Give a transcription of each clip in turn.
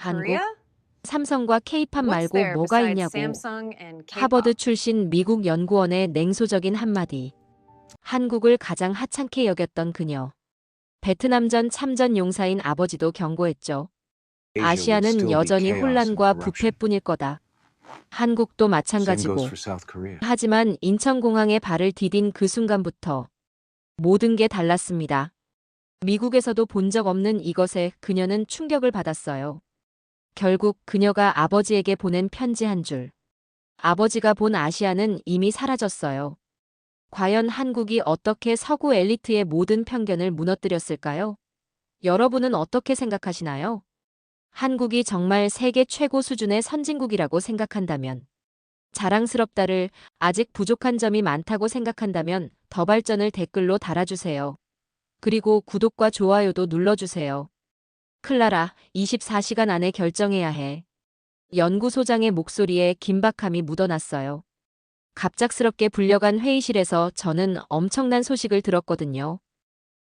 한국, Korea? 삼성과 K-팝 What's 말고 there 뭐가 besides 있냐고. Samsung and 하버드 K-pop? 출신 미국 연구원의 냉소적인 한마디. 한국을 가장 하찮게 여겼던 그녀. 베트남전 참전 용사인 아버지도 경고했죠. Asia would 아시아는 still be 여전히 chaos and 혼란과 corruption. 부패뿐일 거다. 한국도 Same goes 마찬가지고. for South Korea. 하지만 인천공항에 발을 디딘 그 순간부터 모든 게 달랐습니다. 미국에서도 본 적 없는 이것에 그녀는 충격을 받았어요. 결국 그녀가 아버지에게 보낸 편지 한 줄. 아버지가 본 아시아는 이미 사라졌어요. 과연 한국이 어떻게 서구 엘리트의 모든 편견을 무너뜨렸을까요? 여러분은 어떻게 생각하시나요? 한국이 정말 세계 최고 수준의 선진국이라고 생각한다면, 자랑스럽다를 아직 부족한 점이 많다고 생각한다면 더 발전을 댓글로 달아주세요. 그리고 구독과 좋아요도 눌러주세요. 클라라, 24시간 안에 결정해야 해. 연구소장의 목소리에 긴박함이 묻어났어요. 갑작스럽게 불려간 회의실에서 저는 엄청난 소식을 들었거든요.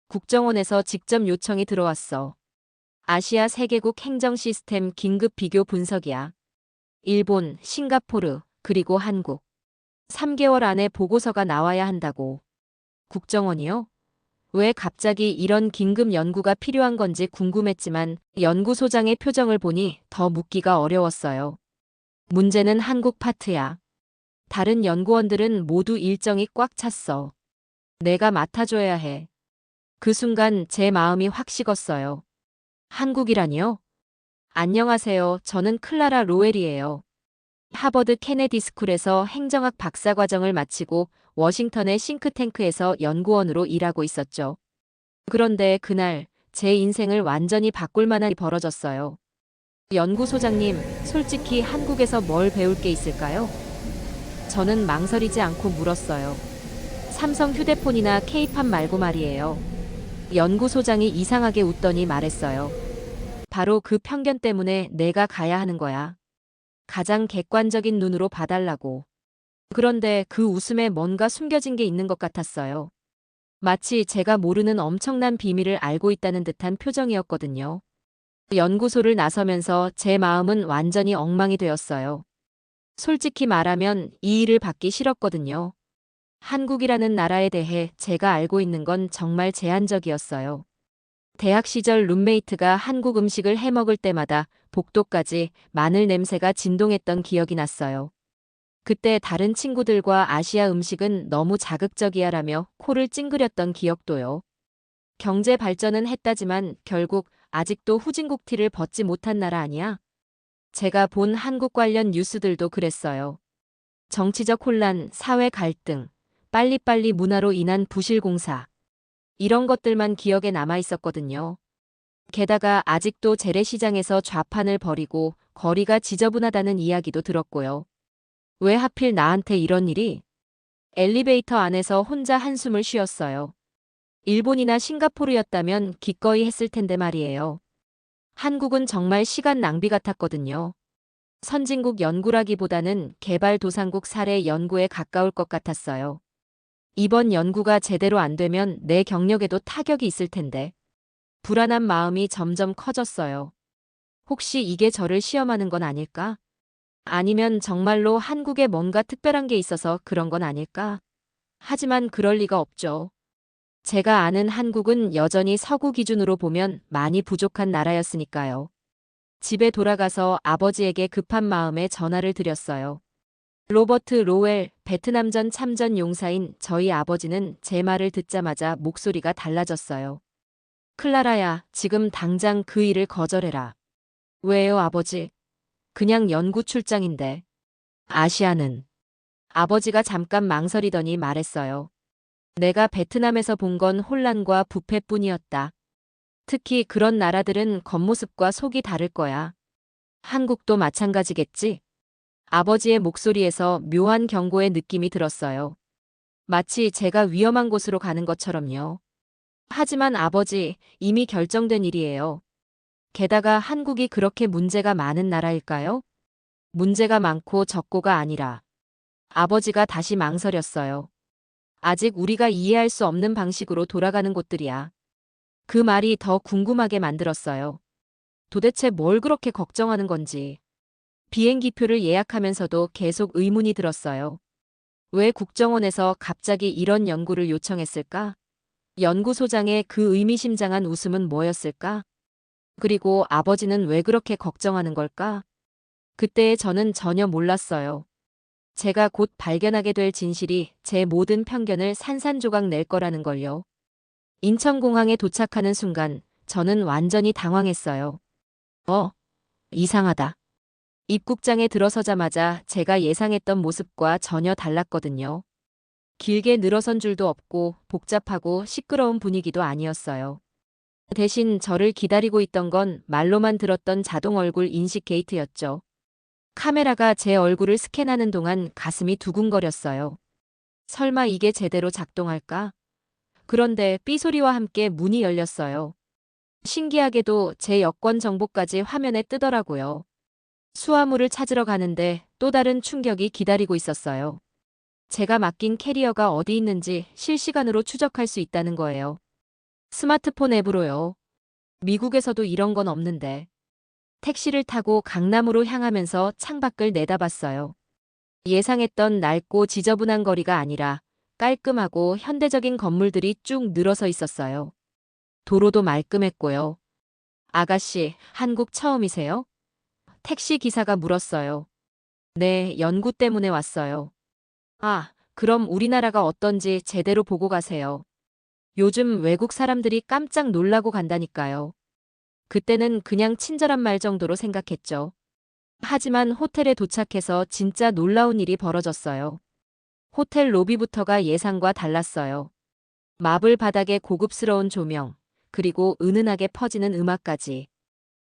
국정원에서 직접 요청이 들어왔어. 아시아 세계국 행정 시스템 긴급 비교 분석이야. 일본, 싱가포르, 그리고 한국. 3개월 안에 보고서가 나와야 한다고. 국정원이요? 왜 갑자기 이런 긴급 연구가 필요한 건지 궁금했지만 연구소장의 표정을 보니 더 묻기가 어려웠어요. 문제는 한국 파트야. 다른 연구원들은 모두 일정이 꽉 찼어. 내가 맡아줘야 해. 그 순간 제 마음이 확 식었어요. 한국이라니요? 안녕하세요. 저는 클라라 로웰이에요. 하버드 케네디 스쿨에서 행정학 박사과정을 마치고 워싱턴의 싱크탱크에서 연구원으로 일하고 있었죠. 그런데 그날 제 인생을 완전히 바꿀 만한 일이 벌어졌어요. 연구소장님, 솔직히 한국에서 뭘 배울 게 있을까요? 저는 망설이지 않고 물었어요. 삼성 휴대폰이나 K-팝 말고 말이에요. 연구소장이 이상하게 웃더니 말했어요. 바로 그 편견 때문에 내가 가야 하는 거야. 가장 객관적인 눈으로 봐달라고. 그런데 그 웃음에 뭔가 숨겨진 게 있는 것 같았어요. 마치 제가 모르는 엄청난 비밀을 알고 있다는 듯한 표정이었거든요. 연구소를 나서면서 제 마음은 완전히 엉망이 되었어요. 솔직히 말하면 이 일을 받기 싫었거든요. 한국이라는 나라에 대해 제가 알고 있는 건 정말 제한적이었어요. 대학 시절 룸메이트가 한국 음식을 해먹을 때마다 복도까지 마늘 냄새가 진동했던 기억이 났어요. 그때 다른 친구들과 아시아 음식은 너무 자극적이야라며 코를 찡그렸던 기억도요. 경제 발전은 했다지만 결국 아직도 후진국 티를 벗지 못한 나라 아니야? 제가 본 한국 관련 뉴스들도 그랬어요. 정치적 혼란, 사회 갈등, 빨리빨리 문화로 인한 부실 공사. 이런 것들만 기억에 남아 있었거든요. 게다가 아직도 재래시장에서 좌판을 벌이고 거리가 지저분하다는 이야기도 들었고요. 왜 하필 나한테 이런 일이? 엘리베이터 안에서 혼자 한숨을 쉬었어요. 일본이나 싱가포르였다면 기꺼이 했을 텐데 말이에요. 한국은 정말 시간 낭비 같았거든요. 선진국 연구라기보다는 개발도상국 사례 연구에 가까울 것 같았어요. 이번 연구가 제대로 안 되면 내 경력에도 타격이 있을 텐데. 불안한 마음이 점점 커졌어요. 혹시 이게 저를 시험하는 건 아닐까? 아니면 정말로 한국에 뭔가 특별한 게 있어서 그런 건 아닐까? 하지만 그럴 리가 없죠. 제가 아는 한국은 여전히 서구 기준으로 보면 많이 부족한 나라였으니까요. 집에 돌아가서 아버지에게 급한 마음에 전화를 드렸어요. 로버트 로웰, 베트남전 참전 용사인 저희 아버지는 제 말을 듣자마자 목소리가 달라졌어요. 클라라야, 지금 당장 그 일을 거절해라. 왜요, 아버지? 그냥 연구 출장인데. 아시아는? 아버지가 잠깐 망설이더니 말했어요. 내가 베트남에서 본 건 혼란과 부패뿐이었다. 특히 그런 나라들은 겉모습과 속이 다를 거야. 한국도 마찬가지겠지? 아버지의 목소리에서 묘한 경고의 느낌이 들었어요. 마치 제가 위험한 곳으로 가는 것처럼요. 하지만 아버지, 이미 결정된 일이에요. 게다가 한국이 그렇게 문제가 많은 나라일까요? 문제가 많고 적고가 아니라. 아버지가 다시 망설였어요. 아직 우리가 이해할 수 없는 방식으로 돌아가는 곳들이야. 그 말이 더 궁금하게 만들었어요. 도대체 뭘 그렇게 걱정하는 건지. 비행기표를 예약하면서도 계속 의문이 들었어요. 왜 국정원에서 갑자기 이런 연구를 요청했을까? 연구소장의 그 의미심장한 웃음은 뭐였을까? 그리고 아버지는 왜 그렇게 걱정하는 걸까? 그때의 저는 전혀 몰랐어요. 제가 곧 발견하게 될 진실이 제 모든 편견을 산산조각 낼 거라는 걸요. 인천공항에 도착하는 순간 저는 완전히 당황했어요. 이상하다. 입국장에 들어서자마자 제가 예상했던 모습과 전혀 달랐거든요. 길게 늘어선 줄도 없고 복잡하고 시끄러운 분위기도 아니었어요. 대신 저를 기다리고 있던 건 말로만 들었던 자동 얼굴 인식 게이트였죠. 카메라가 제 얼굴을 스캔하는 동안 가슴이 두근거렸어요. 설마 이게 제대로 작동할까? 그런데 삐소리와 함께 문이 열렸어요. 신기하게도 제 여권 정보까지 화면에 뜨더라고요. 수화물을 찾으러 가는데 또 다른 충격이 기다리고 있었어요. 제가 맡긴 캐리어가 어디 있는지 실시간으로 추적할 수 있다는 거예요. 스마트폰 앱으로요. 미국에서도 이런 건 없는데. 택시를 타고 강남으로 향하면서 창밖을 내다봤어요. 예상했던 낡고 지저분한 거리가 아니라 깔끔하고 현대적인 건물들이 쭉 늘어서 있었어요. 도로도 말끔했고요. 아가씨, 한국 처음이세요? 택시 기사가 물었어요. 네, 연구 때문에 왔어요. 아, 그럼 우리나라가 어떤지 제대로 보고 가세요. 요즘 외국 사람들이 깜짝 놀라고 간다니까요. 그때는 그냥 친절한 말 정도로 생각했죠. 하지만 호텔에 도착해서 진짜 놀라운 일이 벌어졌어요. 호텔 로비부터가 예상과 달랐어요. 마블 바닥에 고급스러운 조명, 그리고 은은하게 퍼지는 음악까지.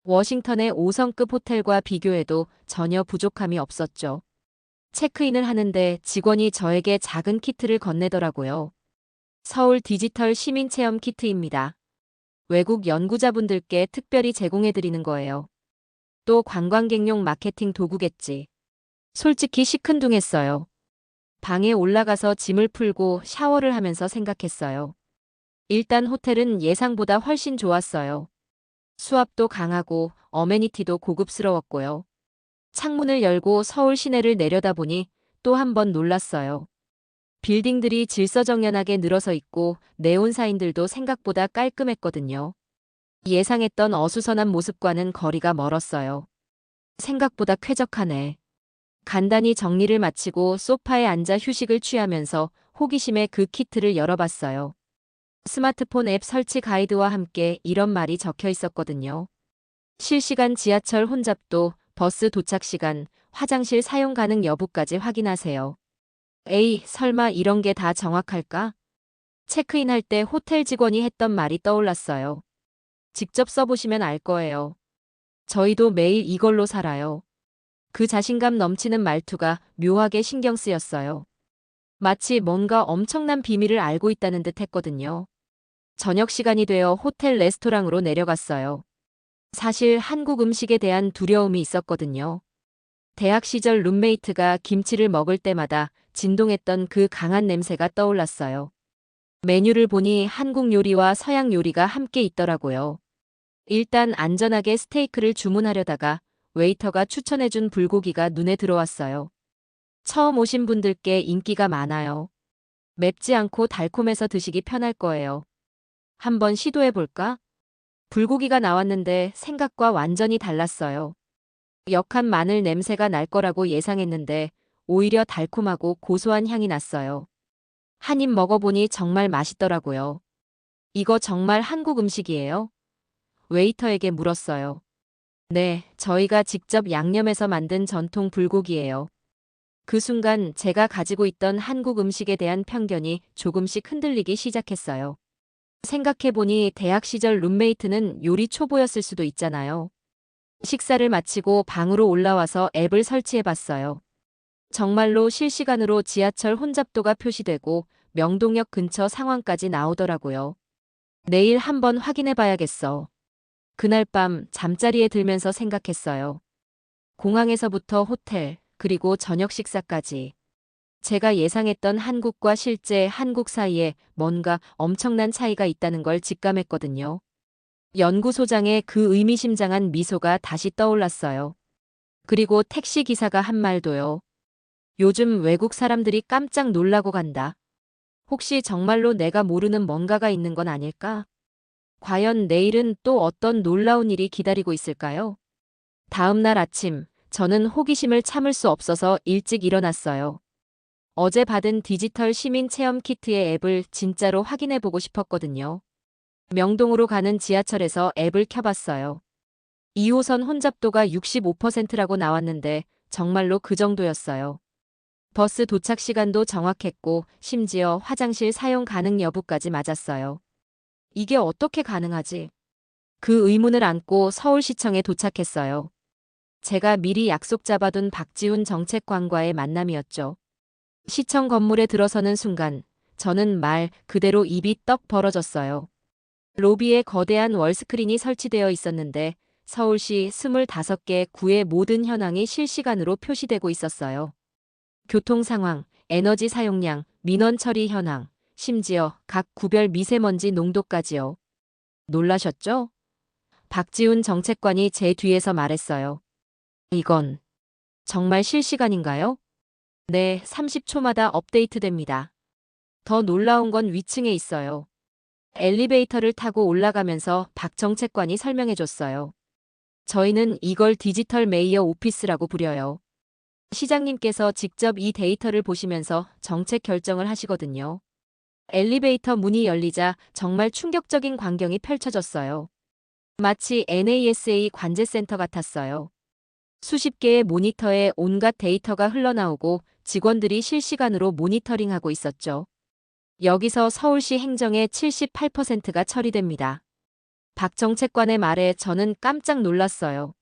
워싱턴의 5성급 호텔과 비교해도 전혀 부족함이 없었죠. 체크인을 하는데 직원이 저에게 작은 키트를 건네더라고요. 서울 디지털 시민 체험 키트입니다. 외국 연구자분들께 특별히 제공해드리는 거예요. 또 관광객용 마케팅 도구겠지. 솔직히 시큰둥했어요. 방에 올라가서 짐을 풀고 샤워를 하면서 생각했어요. 일단 호텔은 예상보다 훨씬 좋았어요. 수압도 강하고 어메니티도 고급스러웠고요. 창문을 열고 서울 시내를 내려다보니 또 한 번 놀랐어요. 빌딩들이 질서정연하게 늘어서 있고 네온 사인들도 생각보다 깔끔했거든요. 예상했던 어수선한 모습과는 거리가 멀었어요. 생각보다 쾌적하네. 간단히 정리를 마치고 소파에 앉아 휴식을 취하면서 호기심에 그 키트를 열어봤어요. 스마트폰 앱 설치 가이드와 함께 이런 말이 적혀 있었거든요. 실시간 지하철 혼잡도, 버스 도착 시간, 화장실 사용 가능 여부까지 확인하세요. 에이, 설마 이런 게 다 정확할까? 체크인할 때 호텔 직원이 했던 말이 떠올랐어요. 직접 써보시면 알 거예요. 저희도 매일 이걸로 살아요. 그 자신감 넘치는 말투가 묘하게 신경 쓰였어요. 마치 뭔가 엄청난 비밀을 알고 있다는 듯 했거든요. 저녁 시간이 되어 호텔 레스토랑으로 내려갔어요. 사실 한국 음식에 대한 두려움이 있었거든요. 대학 시절 룸메이트가 김치를 먹을 때마다 진동했던 그 강한 냄새가 떠올랐어요. 메뉴를 보니 한국 요리와 서양 요리가 함께 있더라고요. 일단 안전하게 스테이크를 주문하려다가 웨이터가 추천해준 불고기가 눈에 들어왔어요. 처음 오신 분들께 인기가 많아요. 맵지 않고 달콤해서 드시기 편할 거예요. 한번 시도해볼까? 불고기가 나왔는데 생각과 완전히 달랐어요. 역한 마늘 냄새가 날 거라고 예상했는데 오히려 달콤하고 고소한 향이 났어요. 한 입 먹어보니 정말 맛있더라고요. 이거 정말 한국 음식이에요? 웨이터에게 물었어요. 네, 저희가 직접 양념해서 만든 전통 불고기예요. 그 순간 제가 가지고 있던 한국 음식에 대한 편견이 조금씩 흔들리기 시작했어요. 생각해보니 대학 시절 룸메이트는 요리 초보였을 수도 있잖아요. 식사를 마치고 방으로 올라와서 앱을 설치해봤어요. 정말로 실시간으로 지하철 혼잡도가 표시되고 명동역 근처 상황까지 나오더라고요. 내일 한번 확인해봐야겠어. 그날 밤 잠자리에 들면서 생각했어요. 공항에서부터 호텔, 그리고 저녁 식사까지. 제가 예상했던 한국과 실제 한국 사이에 뭔가 엄청난 차이가 있다는 걸 직감했거든요. 연구소장의 그 의미심장한 미소가 다시 떠올랐어요. 그리고 택시 기사가 한 말도요. 요즘 외국 사람들이 깜짝 놀라고 간다. 혹시 정말로 내가 모르는 뭔가가 있는 건 아닐까? 과연 내일은 또 어떤 놀라운 일이 기다리고 있을까요? 다음 날 아침, 저는 호기심을 참을 수 없어서 일찍 일어났어요. 어제 받은 디지털 시민 체험 키트의 앱을 진짜로 확인해 보고 싶었거든요. 명동으로 가는 지하철에서 앱을 켜봤어요. 2호선 혼잡도가 65%라고 나왔는데 정말로 그 정도였어요. 버스 도착 시간도 정확했고 심지어 화장실 사용 가능 여부까지 맞았어요. 이게 어떻게 가능하지? 그 의문을 안고 서울시청에 도착했어요. 제가 미리 약속 잡아둔 박지훈 정책관과의 만남이었죠. 시청 건물에 들어서는 순간 저는 말 그대로 입이 떡 벌어졌어요. 로비에 거대한 월스크린이 설치되어 있었는데 서울시 25개 구의 모든 현황이 실시간으로 표시되고 있었어요. 교통 상황, 에너지 사용량, 민원 처리 현황, 심지어 각 구별 미세먼지 농도까지요. 놀라셨죠? 박지훈 정책관이 제 뒤에서 말했어요. 이건 정말 실시간인가요? 네, 30초마다 업데이트됩니다. 더 놀라운 건 위층에 있어요. 엘리베이터를 타고 올라가면서 박 정책관이 설명해줬어요. 저희는 이걸 디지털 메이어 오피스라고 부려요. 시장님께서 직접 이 데이터를 보시면서 정책 결정을 하시거든요. 엘리베이터 문이 열리자 정말 충격적인 광경이 펼쳐졌어요. 마치 NASA 관제센터 같았어요. 수십 개의 모니터에 온갖 데이터가 흘러나오고 직원들이 실시간으로 모니터링하고 있었죠. 여기서 서울시 행정의 78%가 처리됩니다. 박 정책관의 말에 저는 깜짝 놀랐어요.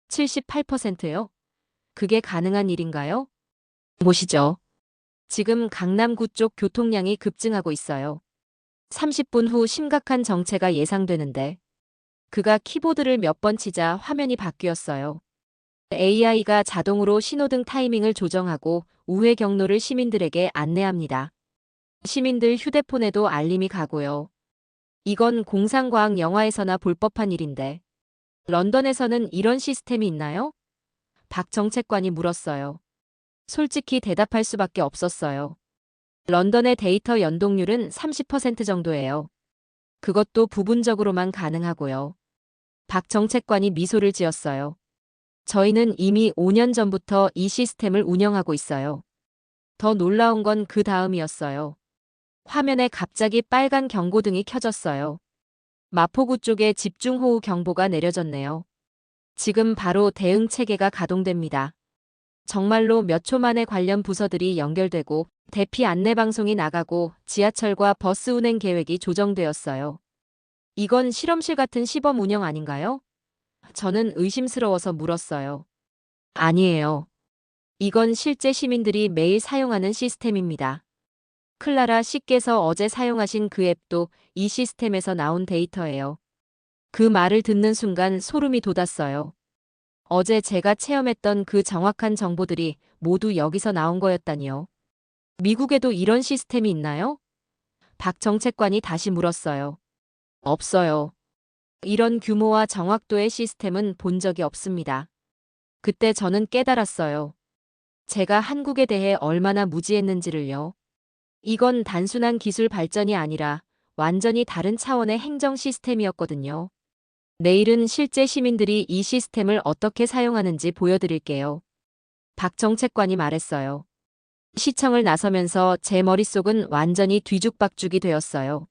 78%요? 그게 가능한 일인가요? 보시죠. 지금 강남구 쪽 교통량이 급증하고 있어요. 30분 후 심각한 정체가 예상되는데 그가 키보드를 몇 번 치자 화면이 바뀌었어요. AI가 자동으로 신호등 타이밍을 조정하고 우회 경로를 시민들에게 안내합니다. 시민들 휴대폰에도 알림이 가고요. 이건 공상과학 영화에서나 볼 법한 일인데 런던에서는 이런 시스템이 있나요? 박 정책관이 물었어요. 솔직히 대답할 수밖에 없었어요. 런던의 데이터 연동률은 30% 정도예요. 그것도 부분적으로만 가능하고요. 박 정책관이 미소를 지었어요. 저희는 이미 5년 전부터 이 시스템을 운영하고 있어요. 더 놀라운 건 그 다음이었어요. 화면에 갑자기 빨간 경고등이 켜졌어요. 마포구 쪽에 집중호우 경보가 내려졌네요. 지금 바로 대응 체계가 가동됩니다. 정말로 몇 초 만에 관련 부서들이 연결되고 대피 안내 방송이 나가고 지하철과 버스 운행 계획이 조정되었어요. 이건 실험실 같은 시범 운영 아닌가요? 저는 의심스러워서 물었어요. 아니에요. 이건 실제 시민들이 매일 사용하는 시스템입니다. 클라라 씨께서 어제 사용하신 그 앱도 이 시스템에서 나온 데이터예요. 그 말을 듣는 순간 소름이 돋았어요. 어제 제가 체험했던 그 정확한 정보들이 모두 여기서 나온 거였다니요. 미국에도 이런 시스템이 있나요? 박 정책관이 다시 물었어요. 없어요. 이런 규모와 정확도의 시스템은 본 적이 없습니다. 그때 저는 깨달았어요. 제가 한국에 대해 얼마나 무지했는지를요. 이건 단순한 기술 발전이 아니라 완전히 다른 차원의 행정 시스템이었거든요. 내일은 실제 시민들이 이 시스템을 어떻게 사용하는지 보여드릴게요. 박 정책관이 말했어요. 시청을 나서면서 제 머릿속은 완전히 뒤죽박죽이 되었어요.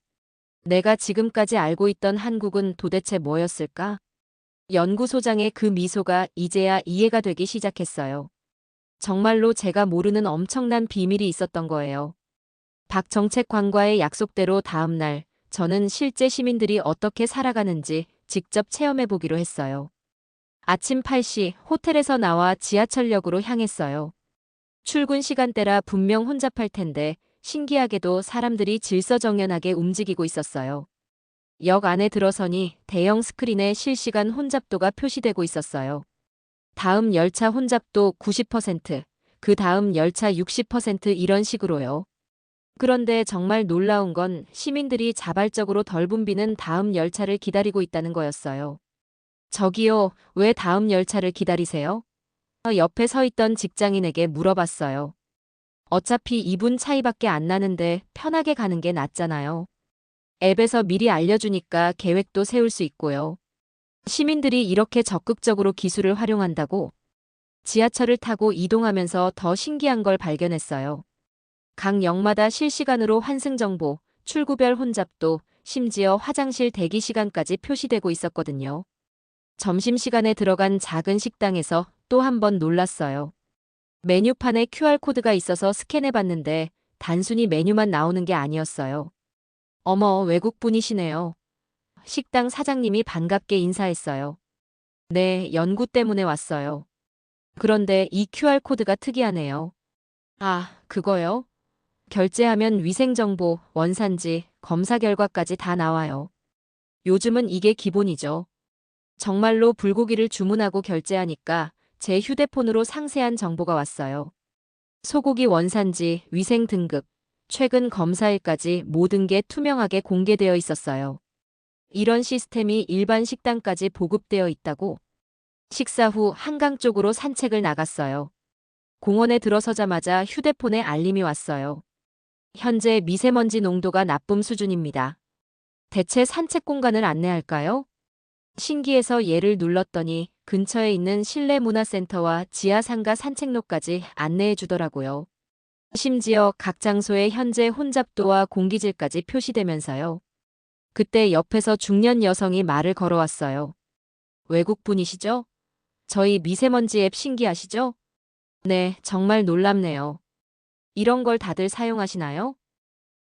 내가 지금까지 알고 있던 한국은 도대체 뭐였을까? 연구소장의 그 미소가 이제야 이해가 되기 시작했어요. 정말로 제가 모르는 엄청난 비밀이 있었던 거예요. 박 정책관과의 약속대로 다음 날 저는 실제 시민들이 어떻게 살아가는지 직접 체험해 보기로 했어요. 아침 8시 호텔에서 나와 지하철역으로 향했어요. 출근 시간대라 분명 혼잡할 텐데 신기하게도 사람들이 질서정연하게 움직이고 있었어요. 역 안에 들어서니 대형 스크린에 실시간 혼잡도가 표시되고 있었어요. 다음 열차 혼잡도 90%, 그 다음 열차 60% 이런 식으로요. 그런데 정말 놀라운 건 시민들이 자발적으로 덜 붐비는 다음 열차를 기다리고 있다는 거였어요. 저기요, 왜 다음 열차를 기다리세요? 옆에 서 있던 직장인에게 물어봤어요. 어차피 2분 차이밖에 안 나는데 편하게 가는 게 낫잖아요. 앱에서 미리 알려주니까 계획도 세울 수 있고요. 시민들이 이렇게 적극적으로 기술을 활용한다고 지하철을 타고 이동하면서 더 신기한 걸 발견했어요. 각 역마다 실시간으로 환승 정보, 출구별 혼잡도, 심지어 화장실 대기 시간까지 표시되고 있었거든요. 점심시간에 들어간 작은 식당에서 또 한 번 놀랐어요. 메뉴판에 QR코드가 있어서 스캔해봤는데 단순히 메뉴만 나오는 게 아니었어요. 어머, 외국분이시네요. 식당 사장님이 반갑게 인사했어요. 네, 연구 때문에 왔어요. 그런데 이 QR코드가 특이하네요. 아, 그거요? 결제하면 위생정보, 원산지, 검사 결과까지 다 나와요. 요즘은 이게 기본이죠. 정말로 불고기를 주문하고 결제하니까 제 휴대폰으로 상세한 정보가 왔어요. 소고기 원산지, 위생 등급, 최근 검사일까지 모든 게 투명하게 공개되어 있었어요. 이런 시스템이 일반 식당까지 보급되어 있다고. 식사 후 한강 쪽으로 산책을 나갔어요. 공원에 들어서자마자 휴대폰에 알림이 왔어요. 현재 미세먼지 농도가 나쁨 수준입니다. 대체 산책 공간을 안내할까요? 신기해서 얘를 눌렀더니 근처에 있는 실내문화센터와 지하상가 산책로까지 안내해 주더라고요. 심지어 각 장소의 현재 혼잡도와 공기질까지 표시되면서요. 그때 옆에서 중년 여성이 말을 걸어왔어요. 외국분이시죠? 저희 미세먼지 앱 신기하시죠? 네, 정말 놀랍네요. 이런 걸 다들 사용하시나요?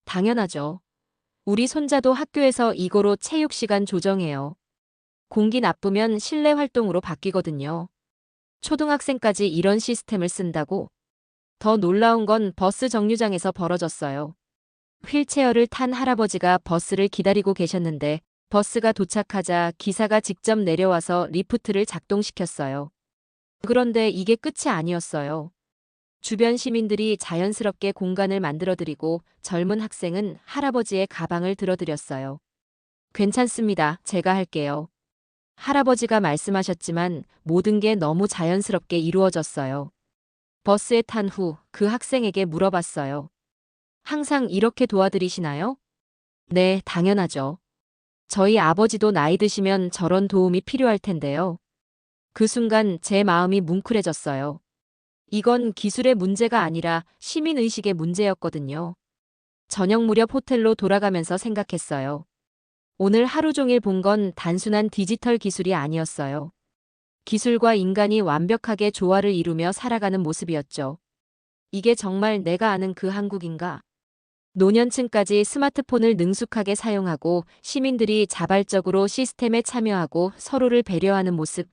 당연하죠. 우리 손자도 학교에서 이거로 체육 시간 조정해요. 공기 나쁘면 실내 활동으로 바뀌거든요. 초등학생까지 이런 시스템을 쓴다고? 더 놀라운 건 버스 정류장에서 벌어졌어요. 휠체어를 탄 할아버지가 버스를 기다리고 계셨는데 버스가 도착하자 기사가 직접 내려와서 리프트를 작동시켰어요. 그런데 이게 끝이 아니었어요. 주변 시민들이 자연스럽게 공간을 만들어드리고 젊은 학생은 할아버지의 가방을 들어드렸어요. 괜찮습니다. 제가 할게요. 할아버지가 말씀하셨지만 모든 게 너무 자연스럽게 이루어졌어요. 버스에 탄 후 그 학생에게 물어봤어요. 항상 이렇게 도와드리시나요? 네, 당연하죠. 저희 아버지도 나이 드시면 저런 도움이 필요할 텐데요. 그 순간 제 마음이 뭉클해졌어요. 이건 기술의 문제가 아니라 시민의식의 문제였거든요. 저녁 무렵 호텔로 돌아가면서 생각했어요. 오늘 하루 종일 본 건 단순한 디지털 기술이 아니었어요. 기술과 인간이 완벽하게 조화를 이루며 살아가는 모습이었죠. 이게 정말 내가 아는 그 한국인가? 노년층까지 스마트폰을 능숙하게 사용하고 시민들이 자발적으로 시스템에 참여하고 서로를 배려하는 모습.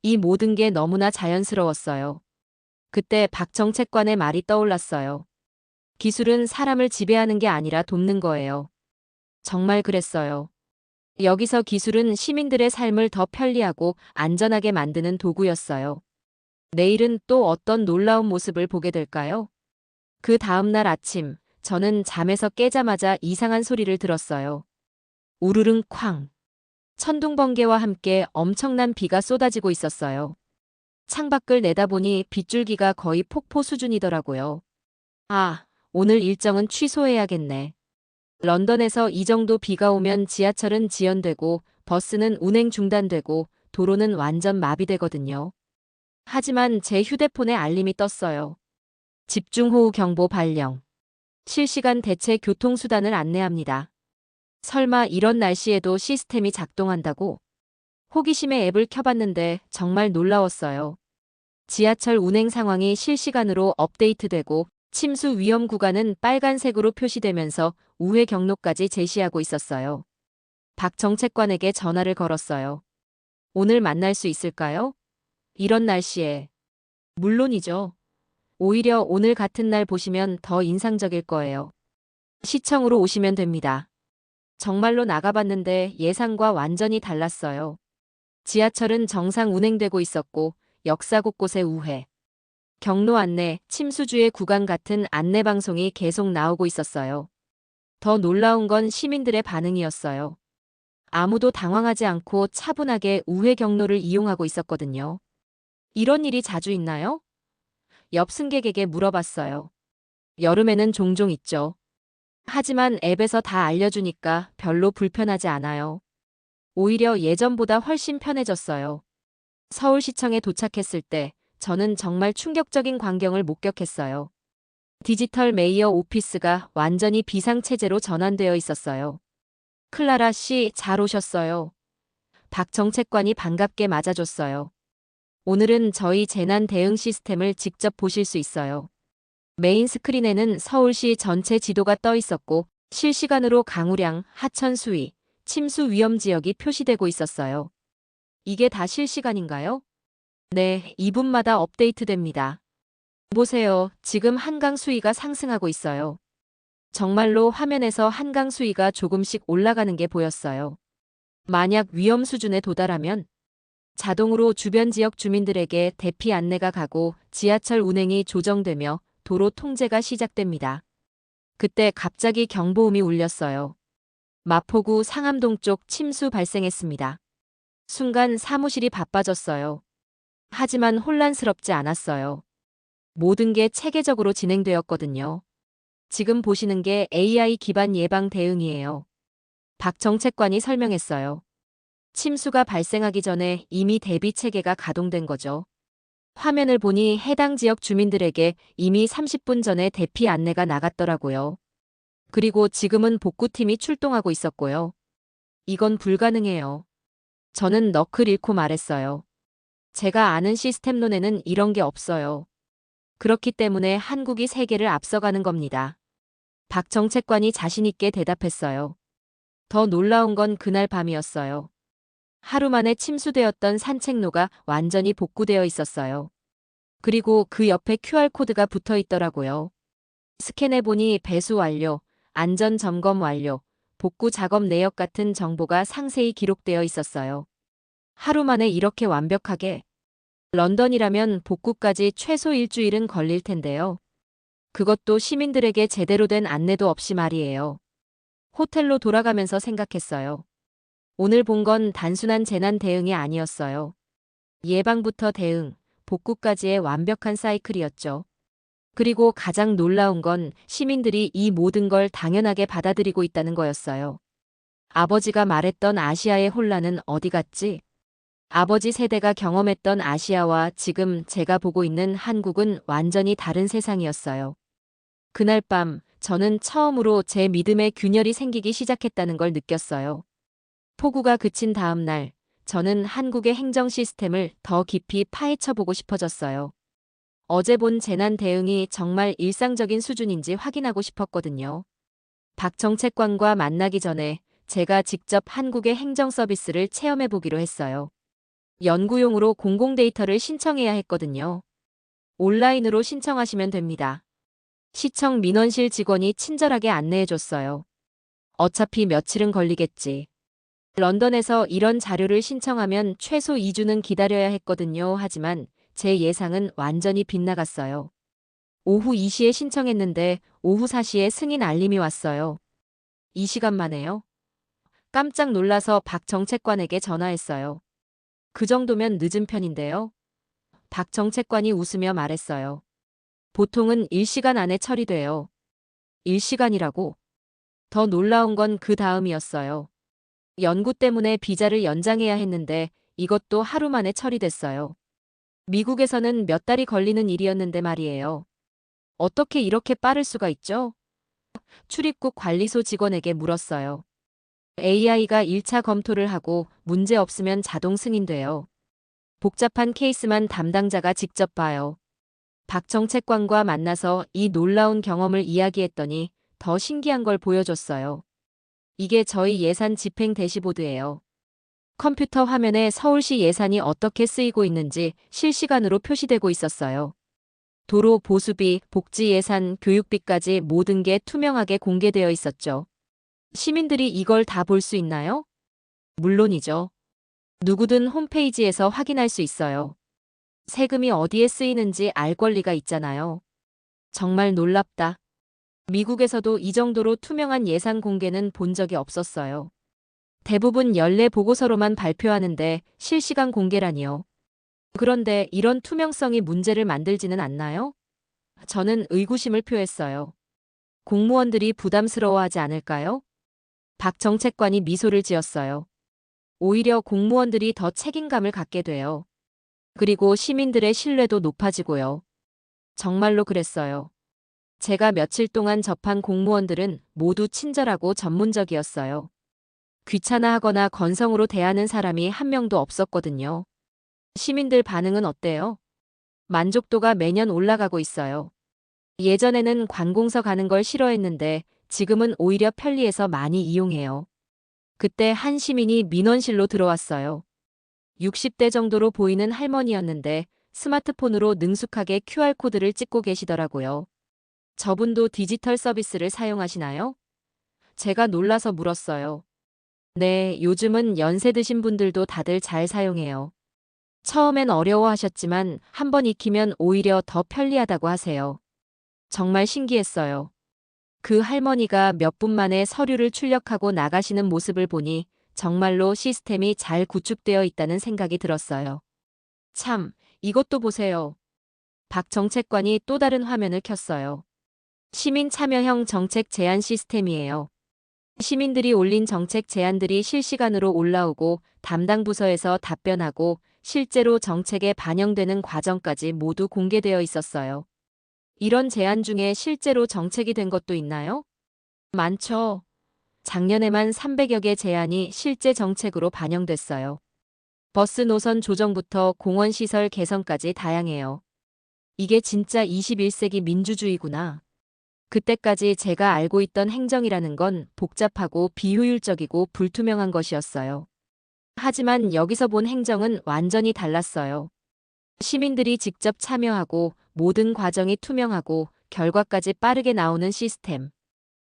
이 모든 게 너무나 자연스러웠어요. 그때 박 정책관의 말이 떠올랐어요. 기술은 사람을 지배하는 게 아니라 돕는 거예요. 정말 그랬어요. 여기서 기술은 시민들의 삶을 더 편리하고 안전하게 만드는 도구였어요. 내일은 또 어떤 놀라운 모습을 보게 될까요? 그 다음날 아침, 저는 잠에서 깨자마자 이상한 소리를 들었어요. 우르릉 쾅. 천둥번개와 함께 엄청난 비가 쏟아지고 있었어요. 창밖을 내다보니 빗줄기가 거의 폭포 수준이더라고요. 아, 오늘 일정은 취소해야겠네. 런던에서 이 정도 비가 오면 지하철은 지연되고 버스는 운행 중단되고 도로는 완전 마비되거든요. 하지만 제 휴대폰에 알림이 떴어요. 집중호우 경보 발령. 실시간 대체 교통수단을 안내합니다. 설마 이런 날씨에도 시스템이 작동한다고? 호기심에 앱을 켜봤는데 정말 놀라웠어요. 지하철 운행 상황이 실시간으로 업데이트되고 침수 위험 구간은 빨간색으로 표시되면서 우회 경로까지 제시하고 있었어요. 박 정책관에게 전화를 걸었어요. 오늘 만날 수 있을까요? 이런 날씨에. 물론이죠. 오히려 오늘 같은 날 보시면 더 인상적일 거예요. 시청으로 오시면 됩니다. 정말로 나가봤는데 예상과 완전히 달랐어요. 지하철은 정상 운행되고 있었고 역사 곳곳에 우회. 경로 안내, 침수주의 구간 같은 안내 방송이 계속 나오고 있었어요. 더 놀라운 건 시민들의 반응이었어요. 아무도 당황하지 않고 차분하게 우회 경로를 이용하고 있었거든요. 이런 일이 자주 있나요? 옆 승객에게 물어봤어요. 여름에는 종종 있죠. 하지만 앱에서 다 알려주니까 별로 불편하지 않아요. 오히려 예전보다 훨씬 편해졌어요. 서울시청에 도착했을 때 저는 정말 충격적인 광경을 목격했어요. 디지털 메이어 오피스가 완전히 비상체제로 전환되어 있었어요. 클라라 씨, 잘 오셨어요. 박 정책관이 반갑게 맞아줬어요. 오늘은 저희 재난 대응 시스템을 직접 보실 수 있어요. 메인 스크린에는 서울시 전체 지도가 떠 있었고 실시간으로 강우량, 하천 수위, 침수 위험 지역이 표시되고 있었어요. 이게 다 실시간인가요? 네, 2분마다 업데이트됩니다. 보세요. 지금 한강 수위가 상승하고 있어요. 정말로 화면에서 한강 수위가 조금씩 올라가는 게 보였어요. 만약 위험 수준에 도달하면 자동으로 주변 지역 주민들에게 대피 안내가 가고 지하철 운행이 조정되며 도로 통제가 시작됩니다. 그때 갑자기 경보음이 울렸어요. 마포구 상암동 쪽 침수 발생했습니다. 순간 사무실이 바빠졌어요. 하지만 혼란스럽지 않았어요. 모든 게 체계적으로 진행되었거든요. 지금 보시는 게 AI 기반 예방 대응이에요. 박 정책관이 설명했어요. 침수가 발생하기 전에 이미 대비 체계가 가동된 거죠. 화면을 보니 해당 지역 주민들에게 이미 30분 전에 대피 안내가 나갔더라고요. 그리고 지금은 복구팀이 출동하고 있었고요. 이건 불가능해요. 저는 너클 잃고 말했어요. 제가 아는 시스템론에는 이런 게 없어요. 그렇기 때문에 한국이 세계를 앞서가는 겁니다. 박 정책관이 자신있게 대답했어요. 더 놀라운 건 그날 밤이었어요. 하루 만에 침수되었던 산책로가 완전히 복구되어 있었어요. 그리고 그 옆에 QR코드가 붙어 있더라고요. 스캔해보니 배수 완료, 안전 점검 완료, 복구 작업 내역 같은 정보가 상세히 기록되어 있었어요. 하루 만에 이렇게 완벽하게. 런던이라면 복구까지 최소 일주일은 걸릴 텐데요. 그것도 시민들에게 제대로 된 안내도 없이 말이에요. 호텔로 돌아가면서 생각했어요. 오늘 본 건 단순한 재난 대응이 아니었어요. 예방부터 대응, 복구까지의 완벽한 사이클이었죠. 그리고 가장 놀라운 건 시민들이 이 모든 걸 당연하게 받아들이고 있다는 거였어요. 아버지가 말했던 아시아의 혼란은 어디 갔지? 아버지 세대가 경험했던 아시아와 지금 제가 보고 있는 한국은 완전히 다른 세상이었어요. 그날 밤 저는 처음으로 제 믿음의 균열이 생기기 시작했다는 걸 느꼈어요. 폭우가 그친 다음 날 저는 한국의 행정 시스템을 더 깊이 파헤쳐 보고 싶어졌어요. 어제 본 재난 대응이 정말 일상적인 수준인지 확인하고 싶었거든요. 박 정책관과 만나기 전에 제가 직접 한국의 행정 서비스를 체험해 보기로 했어요. 연구용으로 공공 데이터를 신청해야 했거든요. 온라인으로 신청하시면 됩니다. 시청 민원실 직원이 친절하게 안내해줬어요. 어차피 며칠은 걸리겠지. 런던에서 이런 자료를 신청하면 최소 2주는 기다려야 했거든요. 하지만 제 예상은 완전히 빗나갔어요. 오후 2시에 신청했는데 오후 4시에 승인 알림이 왔어요. 이 시간 만에요? 깜짝 놀라서 박 정책관에게 전화했어요. 그 정도면 늦은 편인데요. 박 정책관이 웃으며 말했어요. 보통은 1시간 안에 처리돼요. 1시간이라고? 더 놀라운 건 그 다음이었어요. 연구 때문에 비자를 연장해야 했는데 이것도 하루 만에 처리됐어요. 미국에서는 몇 달이 걸리는 일이었는데 말이에요. 어떻게 이렇게 빠를 수가 있죠? 출입국 관리소 직원에게 물었어요. AI가 1차 검토를 하고 문제 없으면 자동 승인돼요. 복잡한 케이스만 담당자가 직접 봐요. 박 정책관과 만나서 이 놀라운 경험을 이야기했더니 더 신기한 걸 보여줬어요. 이게 저희 예산 집행 대시보드예요. 컴퓨터 화면에 서울시 예산이 어떻게 쓰이고 있는지 실시간으로 표시되고 있었어요. 도로 보수비, 복지 예산, 교육비까지 모든 게 투명하게 공개되어 있었죠. 시민들이 이걸 다 볼 수 있나요? 물론이죠. 누구든 홈페이지에서 확인할 수 있어요. 세금이 어디에 쓰이는지 알 권리가 있잖아요. 정말 놀랍다. 미국에서도 이 정도로 투명한 예산 공개는 본 적이 없었어요. 대부분 연례 보고서로만 발표하는데 실시간 공개라니요. 그런데 이런 투명성이 문제를 만들지는 않나요? 저는 의구심을 표했어요. 공무원들이 부담스러워하지 않을까요? 박 정책관이 미소를 지었어요. 오히려 공무원들이 더 책임감을 갖게 돼요. 그리고 시민들의 신뢰도 높아지고요. 정말로 그랬어요. 제가 며칠 동안 접한 공무원들은 모두 친절하고 전문적이었어요. 귀찮아하거나 건성으로 대하는 사람이 한 명도 없었거든요. 시민들 반응은 어때요? 만족도가 매년 올라가고 있어요. 예전에는 관공서 가는 걸 싫어했는데 지금은 오히려 편리해서 많이 이용해요. 그때 한 시민이 민원실로 들어왔어요. 60대 정도로 보이는 할머니였는데 스마트폰으로 능숙하게 QR코드를 찍고 계시더라고요. 저분도 디지털 서비스를 사용하시나요? 제가 놀라서 물었어요. 네, 요즘은 연세 드신 분들도 다들 잘 사용해요. 처음엔 어려워하셨지만 한번 익히면 오히려 더 편리하다고 하세요. 정말 신기했어요. 그 할머니가 몇 분 만에 서류를 출력하고 나가시는 모습을 보니 정말로 시스템이 잘 구축되어 있다는 생각이 들었어요. 참, 이것도 보세요. 박 정책관이 또 다른 화면을 켰어요. 시민 참여형 정책 제안 시스템이에요. 시민들이 올린 정책 제안들이 실시간으로 올라오고 담당 부서에서 답변하고 실제로 정책에 반영되는 과정까지 모두 공개되어 있었어요. 이런 제안 중에 실제로 정책이 된 것도 있나요? 많죠. 작년에만 300여 개 제안이 실제 정책으로 반영됐어요. 버스 노선 조정부터 공원시설 개선까지 다양해요. 이게 진짜 21세기 민주주의구나. 그때까지 제가 알고 있던 행정이라는 건 복잡하고 비효율적이고 불투명한 것이었어요. 하지만 여기서 본 행정은 완전히 달랐어요. 시민들이 직접 참여하고 모든 과정이 투명하고 결과까지 빠르게 나오는 시스템.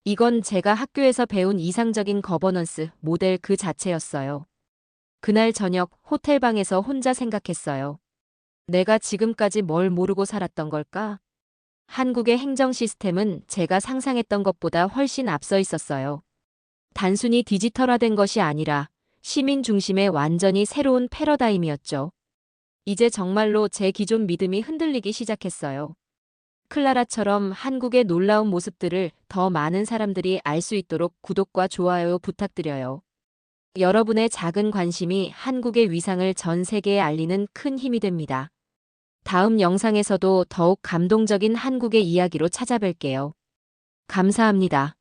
이건 제가 학교에서 배운 이상적인 거버넌스 모델 그 자체였어요. 그날 저녁 호텔방에서 혼자 생각했어요. 내가 지금까지 뭘 모르고 살았던 걸까? 한국의 행정 시스템은 제가 상상했던 것보다 훨씬 앞서 있었어요. 단순히 디지털화된 것이 아니라 시민 중심의 완전히 새로운 패러다임이었죠. 이제 정말로 제 기존 믿음이 흔들리기 시작했어요. 클라라처럼 한국의 놀라운 모습들을 더 많은 사람들이 알 수 있도록 구독과 좋아요 부탁드려요. 여러분의 작은 관심이 한국의 위상을 전 세계에 알리는 큰 힘이 됩니다. 다음 영상에서도 더욱 감동적인 한국의 이야기로 찾아뵐게요. 감사합니다.